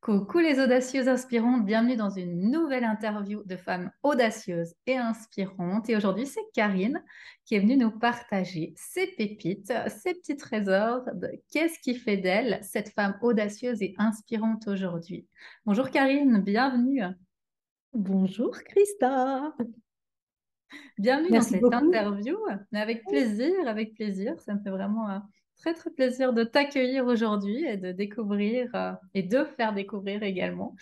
Coucou les audacieuses inspirantes, bienvenue dans une nouvelle interview de femmes audacieuses et inspirantes. Et aujourd'hui, c'est Karine qui est venue nous partager ses pépites, ses petits trésors de qu'est-ce qui fait d'elle cette femme audacieuse et inspirante aujourd'hui. Bonjour Karine, bienvenue. Bonjour Christa, Bienvenue dans merci cette beaucoup. interview. Avec plaisir, avec plaisir. Ça me fait vraiment très très plaisir de t'accueillir aujourd'hui et de découvrir et de faire découvrir également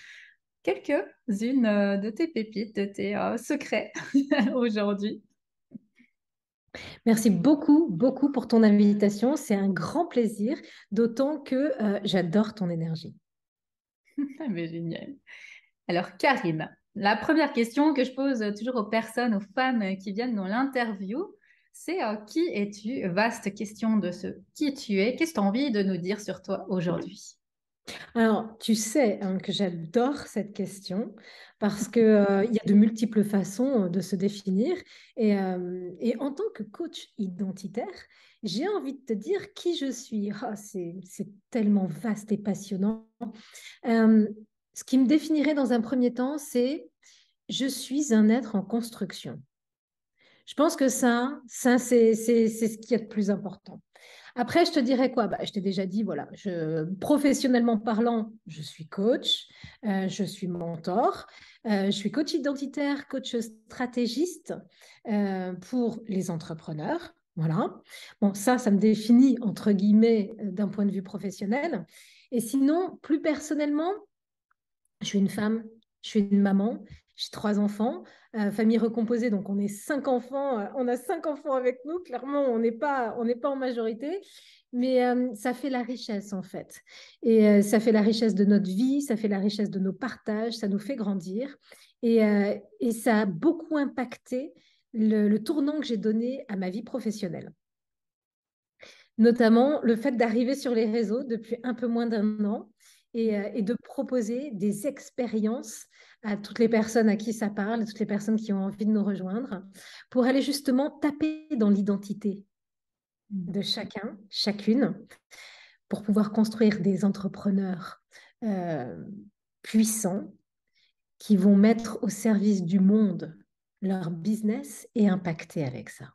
quelques-unes de tes pépites, de tes secrets aujourd'hui. Merci beaucoup, beaucoup pour ton invitation. C'est un grand plaisir, d'autant que j'adore ton énergie. Ah, mais génial. Alors, Karine, la première question que je pose toujours aux personnes, aux femmes qui viennent dans l'interview, c'est qui es-tu? Vaste question de ce qui tu es. Qu'est-ce que tu as envie de nous dire sur toi aujourd'hui? Alors, tu sais hein, que j'adore cette question parce que, il y a de multiples façons de se définir. Et en tant que coach identitaire, j'ai envie de te dire qui je suis. Ah, c'est tellement vaste et passionnant. Euh, Ce qui me définirait dans un premier temps, c'est je suis un être en construction. Je pense que ça c'est ce qu'il y a de plus important. Après, je te dirais quoi? Bah, je t'ai déjà dit, voilà, professionnellement parlant, je suis coach, je suis mentor, je suis coach identitaire, coach stratégiste pour les entrepreneurs. Voilà. Bon, ça me définit entre guillemets d'un point de vue professionnel. Et sinon, plus personnellement, je suis une femme, je suis une maman, j'ai trois enfants, famille recomposée, donc on est cinq enfants, on a cinq enfants avec nous. Clairement, on n'est pas en majorité, mais ça fait la richesse en fait. Et ça fait la richesse de notre vie, ça fait la richesse de nos partages, ça nous fait grandir. Et ça a beaucoup impacté le tournant que j'ai donné à ma vie professionnelle. Notamment le fait d'arriver sur les réseaux depuis un peu moins d'un an et de proposer des expériences à toutes les personnes à qui ça parle, à toutes les personnes qui ont envie de nous rejoindre, pour aller justement taper dans l'identité de chacun, chacune, pour pouvoir construire des entrepreneurs euh, puissants qui vont mettre au service du monde leur business et impacter avec ça.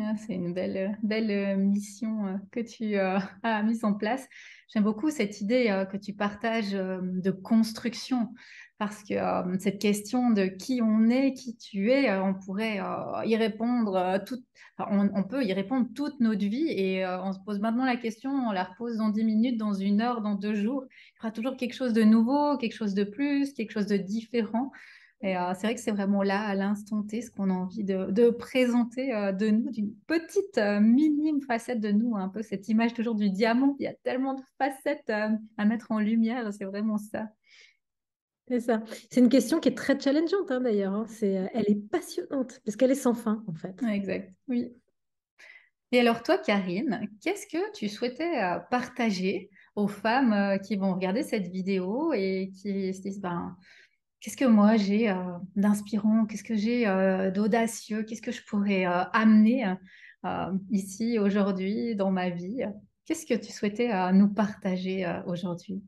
Ah, c'est une belle mission que tu as mise en place. J'aime beaucoup cette idée que tu partages de construction parce que cette question de qui on est, qui tu es, on pourrait y répondre enfin, on peut y répondre toute notre vie et on se pose maintenant la question, on la repose dans 10 minutes, dans une heure, dans 2 jours. Il y aura toujours quelque chose de nouveau, quelque chose de plus, quelque chose de différent. Et c'est vrai que c'est vraiment là, à l'instant T, ce qu'on a envie de présenter de nous, d'une petite minime facette de nous, un peu cette image toujours du diamant. Il y a tellement de facettes à mettre en lumière, c'est vraiment ça. C'est ça. C'est une question qui est très challengeante hein, d'ailleurs. Hein. Elle est passionnante parce qu'elle est sans fin en fait. Ouais, exact, oui. Et alors toi, Karine, qu'est-ce que tu souhaitais partager aux femmes qui vont regarder cette vidéo et qui se disent, ben, qu'est-ce que moi j'ai d'inspirant, qu'est-ce que j'ai d'audacieux, qu'est-ce que je pourrais amener ici, aujourd'hui, dans ma vie? Qu'est-ce que tu souhaitais nous partager aujourd'hui?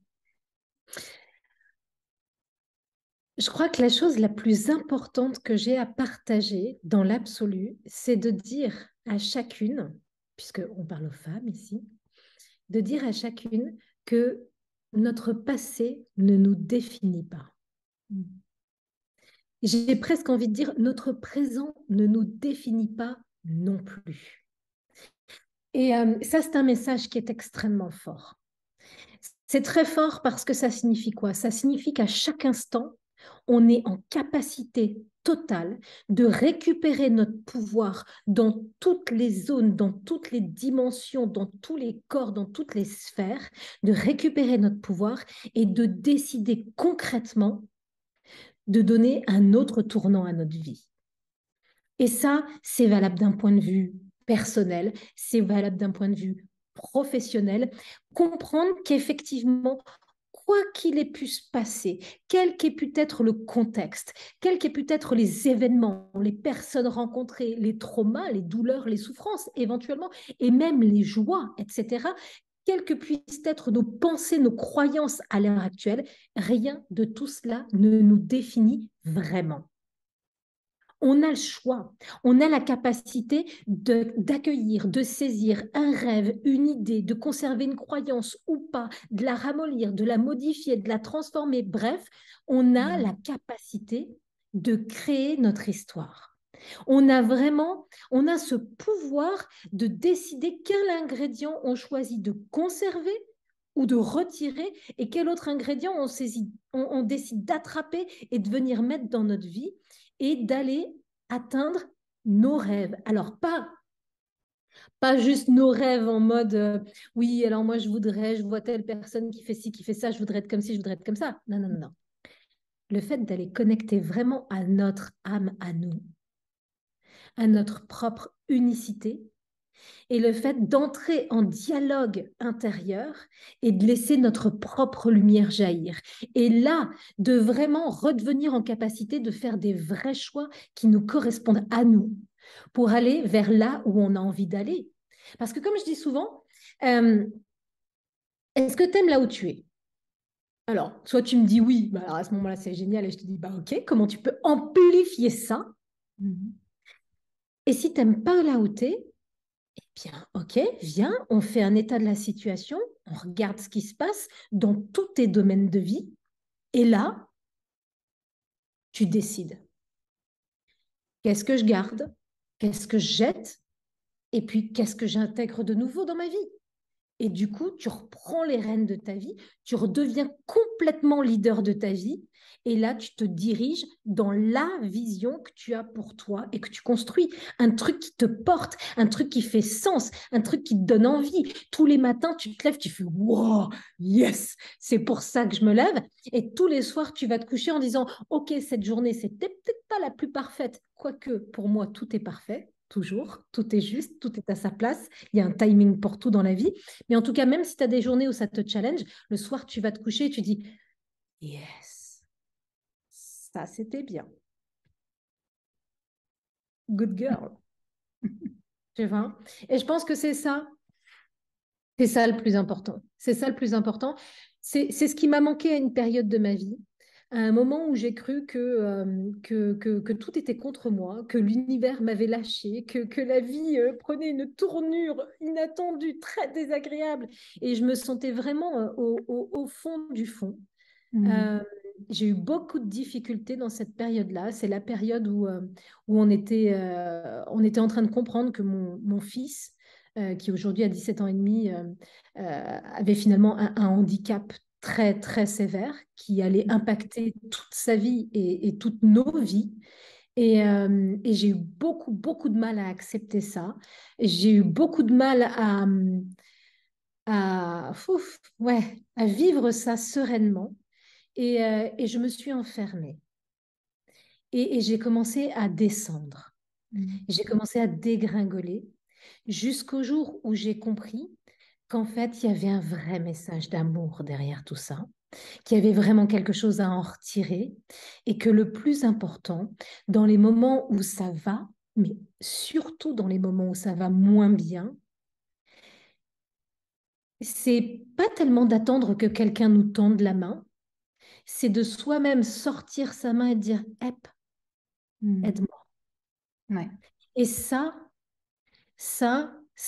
Je crois que la chose la plus importante que j'ai à partager dans l'absolu, c'est de dire à chacune, puisqu'on parle aux femmes ici, de dire à chacune que notre passé ne nous définit pas. J'ai presque envie de dire notre présent ne nous définit pas non plus. Et ça, c'est un message qui est extrêmement fort. C'est très fort parce que ça signifie quoi? Ça signifie qu'à chaque instant, on est en capacité totale de récupérer notre pouvoir dans toutes les zones, dans toutes les dimensions, dans tous les corps, dans toutes les sphères, de récupérer notre pouvoir et de décider concrètement de donner un autre tournant à notre vie. Et ça, c'est valable d'un point de vue personnel, c'est valable d'un point de vue professionnel. Comprendre qu'effectivement, quoi qu'il ait pu se passer, quel qu'ait pu être le contexte, quels qu'aient pu être les événements, les personnes rencontrées, les traumas, les douleurs, les souffrances éventuellement, et même les joies, etc., quelles que puissent être nos pensées, nos croyances à l'heure actuelle, rien de tout cela ne nous définit vraiment. On a le choix, on a la capacité d'accueillir, de saisir un rêve, une idée, de conserver une croyance ou pas, de la ramollir, de la modifier, de la transformer. Bref, on a la capacité de créer notre histoire. On a ce pouvoir de décider quel ingrédient on choisit de conserver ou de retirer et quel autre ingrédient on décide d'attraper et de venir mettre dans notre vie et d'aller atteindre nos rêves. Alors, pas juste nos rêves en mode oui, alors moi je vois telle personne qui fait ci, qui fait ça, je voudrais être comme ci, je voudrais être comme ça. Non, non, non, non. Le fait d'aller connecter vraiment à notre âme, à nous, à notre propre unicité, et le fait d'entrer en dialogue intérieur et de laisser notre propre lumière jaillir. Et là, de vraiment redevenir en capacité de faire des vrais choix qui nous correspondent à nous pour aller vers là où on a envie d'aller. Parce que comme je dis souvent, est-ce que tu aimes là où tu es? Alors, soit tu me dis oui, bah alors à ce moment-là, c'est génial, et je te dis, bah ok, comment tu peux amplifier ça? Et si tu n'aimes pas là où tu es, bien, ok, viens, on fait un état de la situation, on regarde ce qui se passe dans tous tes domaines de vie, et là, tu décides. Qu'est-ce que je garde? Qu'est-ce que je jette? Et puis, qu'est-ce que j'intègre de nouveau dans ma vie? Et du coup, tu reprends les rênes de ta vie, tu redeviens complètement leader de ta vie. Et là, tu te diriges dans la vision que tu as pour toi et que tu construis. Un truc qui te porte, un truc qui fait sens, un truc qui te donne envie. Tous les matins, tu te lèves, tu fais wow, yes, c'est pour ça que je me lève. Et tous les soirs, tu vas te coucher en disant, OK, cette journée, c'était peut-être pas la plus parfaite, quoique pour moi, tout est parfait. Toujours, tout est juste, tout est à sa place. Il y a un timing pour tout dans la vie. Mais en tout cas, même si tu as des journées où ça te challenge, le soir, tu vas te coucher et tu dis, yes, ça c'était bien. Good girl. Tu vois? Et je pense que c'est ça le plus important. C'est ça le plus important. C'est ce qui m'a manqué à une période de ma vie, à un moment où j'ai cru que tout était contre moi, que l'univers m'avait lâché, que la vie prenait une tournure inattendue, très désagréable. Et je me sentais vraiment au fond du fond. Euh, j'ai eu beaucoup de difficultés dans cette période-là. C'est la période où on était en train de comprendre que mon fils, qui aujourd'hui a 17 ans et demi, avait finalement un handicap très, très sévère qui allait impacter toute sa vie et toutes nos vies. Et j'ai eu beaucoup, beaucoup de mal à accepter ça. J'ai eu beaucoup de mal à vivre ça sereinement. Et je me suis enfermée. Et j'ai commencé à descendre. J'ai commencé à dégringoler jusqu'au jour où j'ai compris qu'en fait, il y avait un vrai message d'amour derrière tout ça, qu'il y avait vraiment quelque chose à en retirer et que le plus important, dans les moments où ça va, mais surtout dans les moments où ça va moins bien, c'est pas tellement d'attendre que quelqu'un nous tende la main, c'est de soi-même sortir sa main et dire, Hep, aide-moi. Ouais. Et ça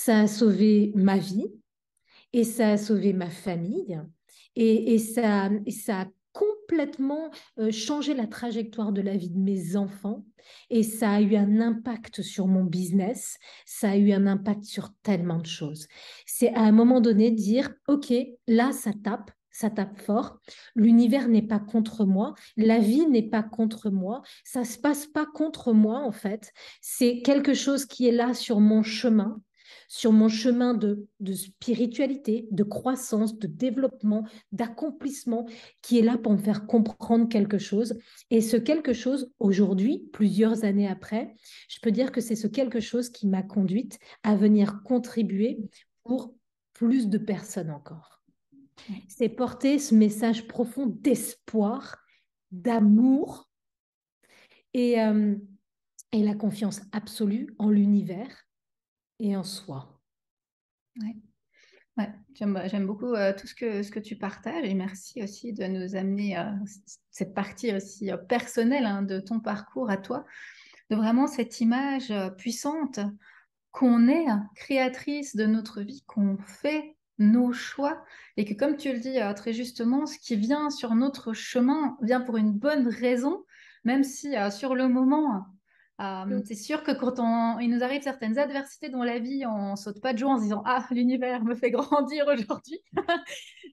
a sauvé ma vie et ça a sauvé ma famille et ça a complètement changé la trajectoire de la vie de mes enfants et ça a eu un impact sur mon business, ça a eu un impact sur tellement de choses. C'est à un moment donné dire, OK, là, ça tape fort. L'univers n'est pas contre moi, la vie n'est pas contre moi, ça se passe pas contre moi en fait. C'est quelque chose qui est là sur mon chemin de spiritualité, de croissance, de développement, d'accomplissement, qui est là pour me faire comprendre quelque chose. Et ce quelque chose, aujourd'hui, plusieurs années après, je peux dire que c'est ce quelque chose qui m'a conduite à venir contribuer pour plus de personnes encore. C'est porter ce message profond d'espoir, d'amour et, euh, et la confiance absolue en l'univers et en soi. Ouais. Ouais, j'aime beaucoup tout ce que tu partages et merci aussi de nous amener cette partie aussi personnelle hein, de ton parcours à toi, de vraiment cette image puissante qu'on est créatrice de notre vie, qu'on fait nos choix et que comme tu le dis très justement, ce qui vient sur notre chemin vient pour une bonne raison, même si sur le moment, c'est sûr que il nous arrive certaines adversités dans la vie, on saute pas de joie en se disant ah l'univers me fait grandir aujourd'hui,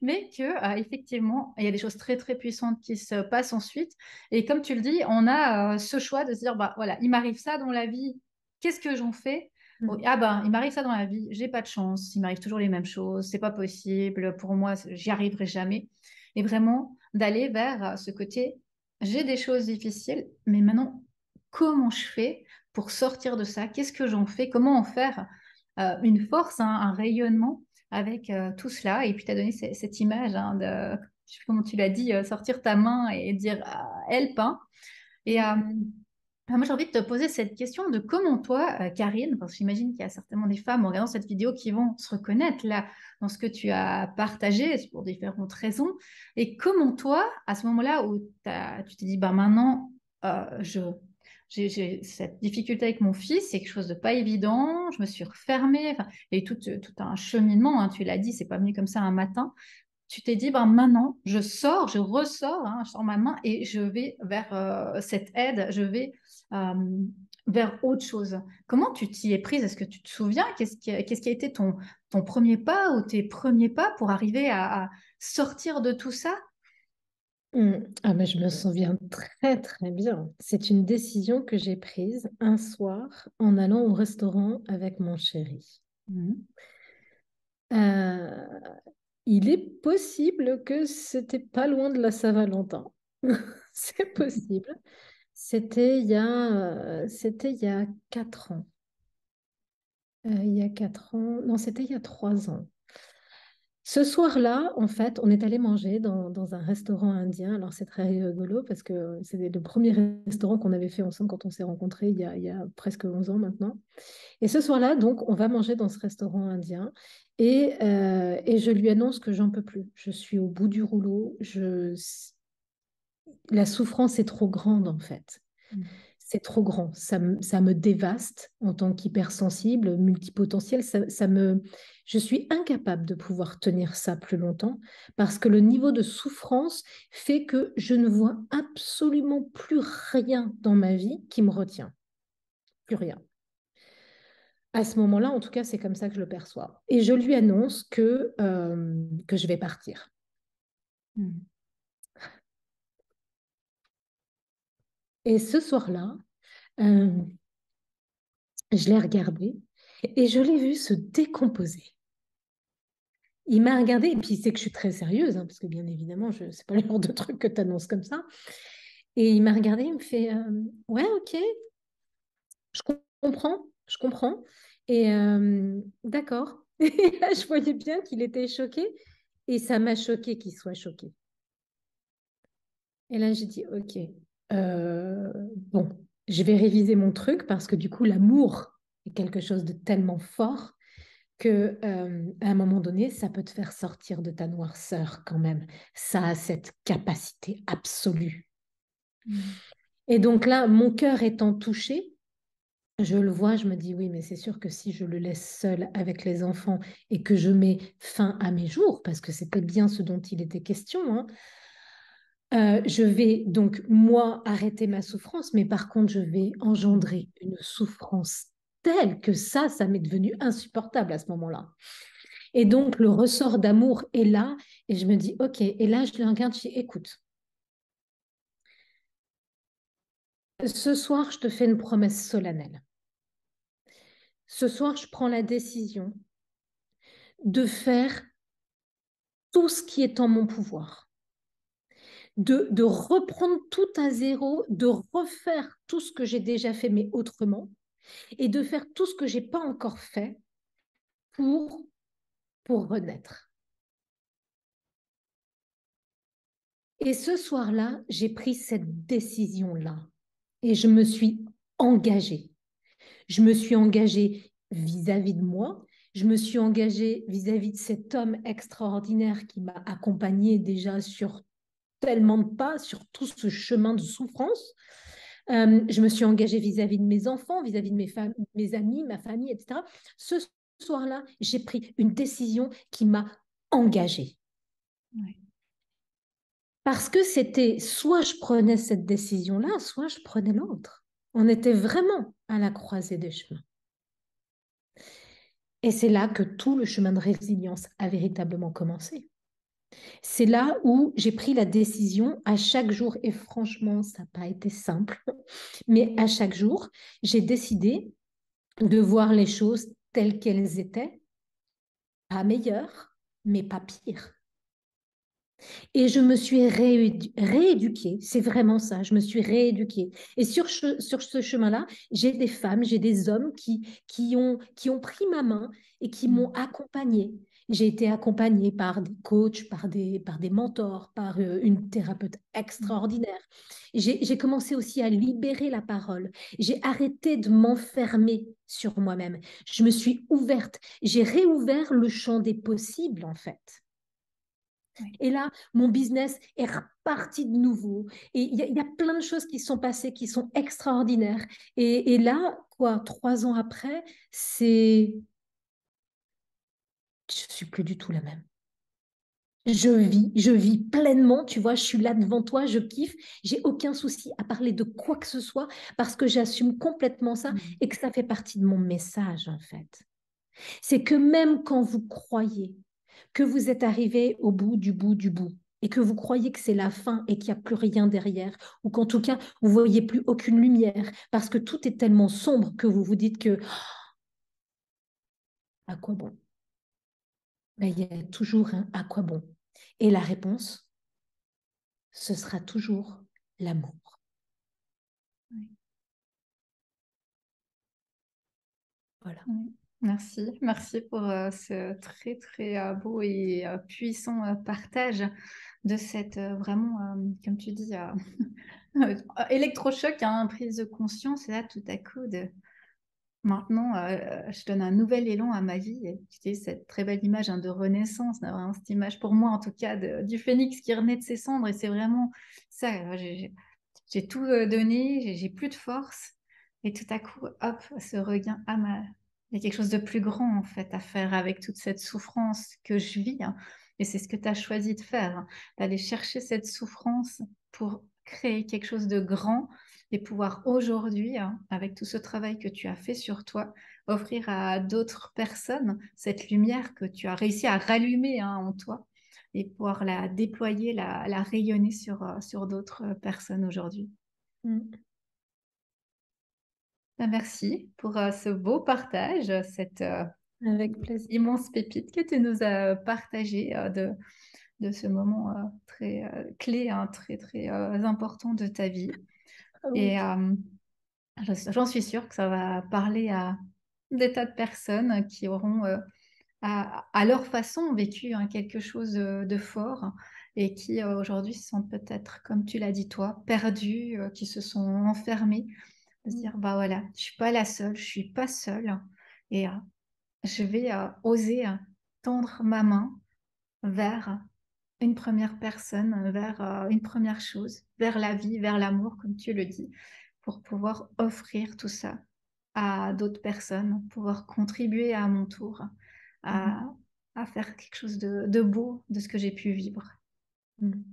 mais que effectivement il y a des choses très très puissantes qui se passent ensuite et comme tu le dis, on a ce choix de se dire bah voilà il m'arrive ça dans la vie, qu'est-ce que j'en fais? Oh, Mm. ah ben, il m'arrive ça dans la vie, j'ai pas de chance, il m'arrive toujours les mêmes choses, c'est pas possible, pour moi, j'y arriverai jamais. Et vraiment, d'aller vers ce côté, j'ai des choses difficiles, mais maintenant, comment je fais pour sortir de ça? Qu'est-ce que j'en fais? Comment en faire une force, hein, un rayonnement avec tout cela? Et puis, tu as donné cette image hein, de, je sais plus comment tu l'as dit, sortir ta main et dire help, hein. Et moi, j'ai envie de te poser cette question de comment toi, Karine, parce que j'imagine qu'il y a certainement des femmes en regardant cette vidéo qui vont se reconnaître là dans ce que tu as partagé pour différentes raisons. Et comment toi, à ce moment-là où tu t'es dit, bah maintenant, j'ai cette difficulté avec mon fils, c'est quelque chose de pas évident, je me suis refermée, enfin, il y a eu tout un cheminement, hein, tu l'as dit, c'est pas venu comme ça un matin tu t'es dit, ben maintenant, je sors, je ressors, hein, je sors ma main et je vais vers cette aide, je vais euh, vers autre chose. Comment tu t'y es prise? Est-ce que tu te souviens? Qu'est-ce qui a été ton premier pas ou tes premiers pas pour arriver à sortir de tout ça? Ah, mais je me souviens très très bien. C'est une décision que j'ai prise un soir en allant au restaurant avec mon chéri. Mhm. Euh, il est possible que c'était pas loin de la Saint-Valentin. C'est possible. C'était il y a 4 ans. Il y a 4 ans. Non, c'était il y a 3 ans. Ce soir-là, en fait, on est allé manger dans un restaurant indien. Alors, c'est très rigolo parce que c'est le premier restaurant qu'on avait fait ensemble quand on s'est rencontrés il y a presque 11 ans maintenant. Et ce soir-là, donc, on va manger dans ce restaurant indien et je lui annonce que j'en peux plus. Je suis au bout du rouleau. La souffrance est trop grande, en fait. C'est trop grand. Ça me dévaste en tant qu'hypersensible, multipotentiel. Je suis incapable de pouvoir tenir ça plus longtemps parce que le niveau de souffrance fait que je ne vois absolument plus rien dans ma vie qui me retient. Plus rien. À ce moment-là, en tout cas, c'est comme ça que je le perçois. Et je lui annonce que je vais partir. Mhm. Et ce soir-là, euh, je l'ai regardé et je l'ai vu se décomposer. Il m'a regardé, et puis il sait que je suis très sérieuse, hein, parce que bien évidemment, c'est pas le genre de truc que tu annonces comme ça. Et il m'a regardé, il me fait ouais, ok, je comprends, je comprends. Et d'accord. Et là, je voyais bien qu'il était choqué, et ça m'a choqué qu'il soit choqué. Et là, j'ai dit ok, bon, je vais réviser mon truc parce que du coup, l'amour est quelque chose de tellement fort que à un moment donné, ça peut te faire sortir de ta noirceur quand même. Ça a cette capacité absolue. Mhm. Et donc là, mon cœur étant touché, je le vois, je me dis oui, mais c'est sûr que si je le laisse seul avec les enfants et que je mets fin à mes jours, parce que c'était bien ce dont il était question, hein, je vais donc moi arrêter ma souffrance, mais par contre, je vais engendrer une souffrance telle que ça m'est devenu insupportable à ce moment-là. Et donc, le ressort d'amour est là. Et je me dis, OK. Et là, je le regarde, je dis, écoute, ce soir, je te fais une promesse solennelle. Ce soir, je prends la décision de faire tout ce qui est en mon pouvoir, de reprendre tout à zéro, de refaire tout ce que j'ai déjà fait, mais autrement, et de faire tout ce que j'ai pas encore fait pour, pour renaître. Et ce soir-là, j'ai pris cette décision-là et je me suis engagée. Je me suis engagée vis-à-vis de moi, Je me suis engagée vis-à-vis de cet homme extraordinaire qui m'a accompagnée déjà sur tellement de pas, sur tout ce chemin de souffrance. Je me suis engagée vis-à-vis de mes enfants, vis-à-vis de mes amis, ma famille, etc. Ce soir-là, j'ai pris une décision qui m'a engagée. Ouais. Parce que c'était soit je prenais cette décision-là, soit je prenais l'autre. On était vraiment à la croisée des chemins. Et c'est là que tout le chemin de résilience a véritablement commencé. C'est là où j'ai pris la décision à chaque jour, et franchement, ça n'a pas été simple, mais à chaque jour, j'ai décidé de voir les choses telles qu'elles étaient, pas meilleures, mais pas pires. Et je me suis rééduquée, c'est vraiment ça, je me suis rééduquée. Et sur ce chemin-là, j'ai des femmes, j'ai des hommes qui ont pris ma main et qui m'ont accompagnée. J'ai été accompagnée par des coachs, par des mentors, par une thérapeute extraordinaire. J'ai commencé aussi à libérer la parole. J'ai arrêté de m'enfermer sur moi-même. Je me suis ouverte. J'ai réouvert le champ des possibles, en fait. Et là, mon business est reparti de nouveau. Et il y a plein de choses qui sont passées qui sont extraordinaires. Et là, quoi, 3 ans après, je suis plus du tout la même. Je vis pleinement, tu vois, je suis là devant toi, je kiffe, j'ai aucun souci à parler de quoi que ce soit parce que j'assume complètement ça et que ça fait partie de mon message, en fait. C'est que même quand vous croyez que vous êtes arrivé au bout du bout du bout et que vous croyez que c'est la fin et qu'il n'y a plus rien derrière, ou qu'en tout cas, vous ne voyez plus aucune lumière parce que tout est tellement sombre que vous vous dites que à quoi bon? Mais il y a toujours un à quoi bon. Et la réponse, ce sera toujours l'amour. Oui. Voilà. Oui. Merci, merci pour ce très très beau et puissant partage de cette vraiment, comme tu dis, électrochoc, hein, prise de conscience. Et là, tout à coup, maintenant, je donne un nouvel élan à ma vie. Et tu sais, cette très belle image, hein, de renaissance, hein, cette image pour moi en tout cas du phénix qui renaît de ses cendres. Et c'est vraiment ça. J'ai tout donné, j'ai plus de force. Et tout à coup, hop, ce regain, il y a quelque chose de plus grand en fait à faire avec toute cette souffrance que je vis, hein. Et c'est ce que tu as choisi de faire, hein, d'aller chercher cette souffrance pour créer quelque chose de grand et pouvoir aujourd'hui, hein, avec tout ce travail que tu as fait sur toi, offrir à d'autres personnes cette lumière que tu as réussi à rallumer, hein, en toi et pouvoir la déployer, la rayonner sur d'autres personnes aujourd'hui. Mm. Ben, merci pour ce beau partage, cette Avec plaisir. immense pépite que tu nous as partagée de ce moment très clé, hein, très très important de ta vie. Ah Et oui. j'en suis sûre que ça va parler à des tas de personnes qui auront à leur façon vécu, hein, quelque chose de fort et qui aujourd'hui se sentent peut-être, comme tu l'as dit toi, perdus, qui se sont enfermés, de se Mm. dire, bah voilà, je suis pas la seule, je suis pas seule et je vais oser tendre ma main vers une première personne, vers une première chose, vers la vie, vers l'amour, comme tu le dis, pour pouvoir offrir tout ça à d'autres personnes, pouvoir contribuer à mon tour à, Mm. à faire quelque chose de beau de ce que j'ai pu vivre. Mm.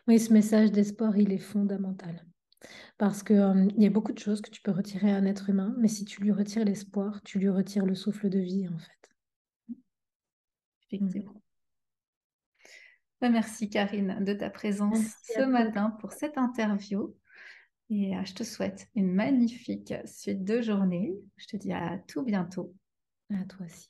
Oui, ce message d'espoir, il est fondamental. Parce que, il y a beaucoup de choses que tu peux retirer à un être humain, mais si tu lui retires l'espoir, tu lui retires le souffle de vie, en fait. Mm. Effectivement. Ben, merci Karine de ta présence Merci ce à toi. matin pour cette interview et je te souhaite une magnifique suite de journée. Je te dis à tout bientôt. À toi aussi.